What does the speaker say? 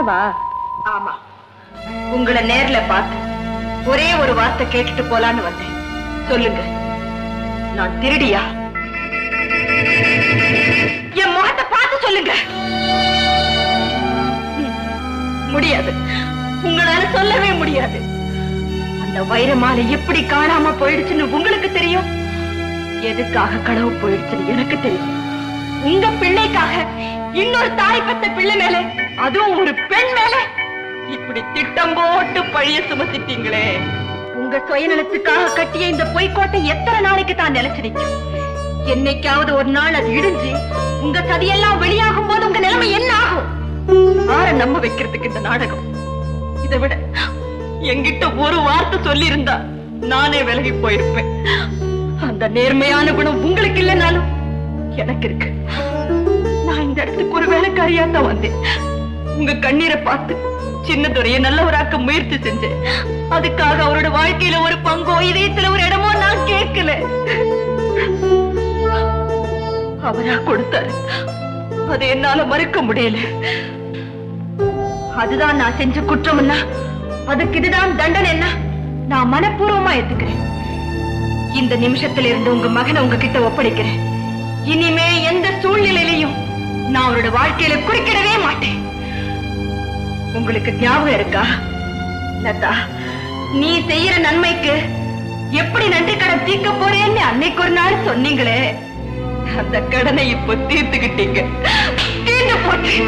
லதாவா? ஆமா, உங்களை நேர்ல பார்த்து ஒரே ஒரு வார்த்தை கேட்டுட்டு போலான்னு வந்தேன். சொல்லுங்க, நான் திருடியா? என் முகத்தை பார்த்து சொல்லுங்க. முடியாது, உங்களால சொல்லவே முடியாது. அந்த வைரமாலை எப்படி காணாம போயிடுச்சுன்னு உங்களுக்கு தெரியும். எதுக்காக களவு போயிடுச்சுன்னு எனக்கு தெரியும். உங்க பிள்ளைக்காக இன்னொரு தாய் பெத்த பிள்ளை மேல, அதுவும் ஒரு பெண் மேல இப்படி திட்டம் போட்டு பழிய சுமத்திட்டீங்களே. உங்க சுயநலத்துக்காக கட்டிய இந்த பொய்க்கோட்டை எத்தனை நாளைக்கு தான் நிலைச்சு நிற்கும்? என்னைக்காவது ஒரு நாள் அது இடிஞ்சு உங்க சதியெல்லாம் வெளியாகும் போது உங்க நிலைமை என்ன ஆகும்? ஆற நம்ப வைக்கிறதுக்கு இந்த நாடகம். இதை விட என்கிட்ட ஒரு வார்த்தை சொல்லி இருந்தா நானே விலகி போயிருப்பேன். அந்த நேர்மையான குணம் உங்களுக்கு இல்லைனாலும் எனக்கு இருக்கு. நான் இந்த இடத்துக்கு ஒரு வேலைக்காரியா தான் வந்தேன். உங்க கண்ணீரை பார்த்து சின்னதுரைய நல்லவராக்க முயற்சி செஞ்சேன். அதுக்காக அவரோட வாழ்க்கையில ஒரு பங்கோ இதயத்துல ஒரு இடமோ நான் கேட்கல. அவரா கொடுத்தாரு, அதை என்னால மறுக்க முடியல. அதுதான் நான் செஞ்ச குற்றம். அதுக்கு இதுதான் தண்டனை என்ன நான் மனப்பூர்வமா ஏத்துக்கிறேன். இந்த நிமிஷத்துல இருந்து உங்க மகனை உங்ககிட்ட ஒப்படைக்கிறேன். இனிமே எந்த சூழ்நிலையிலையும் நான் அவரோட வாழ்க்கையில குறுக்கிடவே மாட்டேன். உங்களுக்கு ஞாபகம் இருக்கா லதா, நீ செய்யற நன்மைக்கு எப்படி நன்றி கடன் தீர்க்க போறேன்னு அன்னைக்கு ஒரு நாள் சொன்னீங்களே, அந்த கடனை இப்ப தீர்த்துக்கிட்டீங்க. தீர்ந்து போச்சு.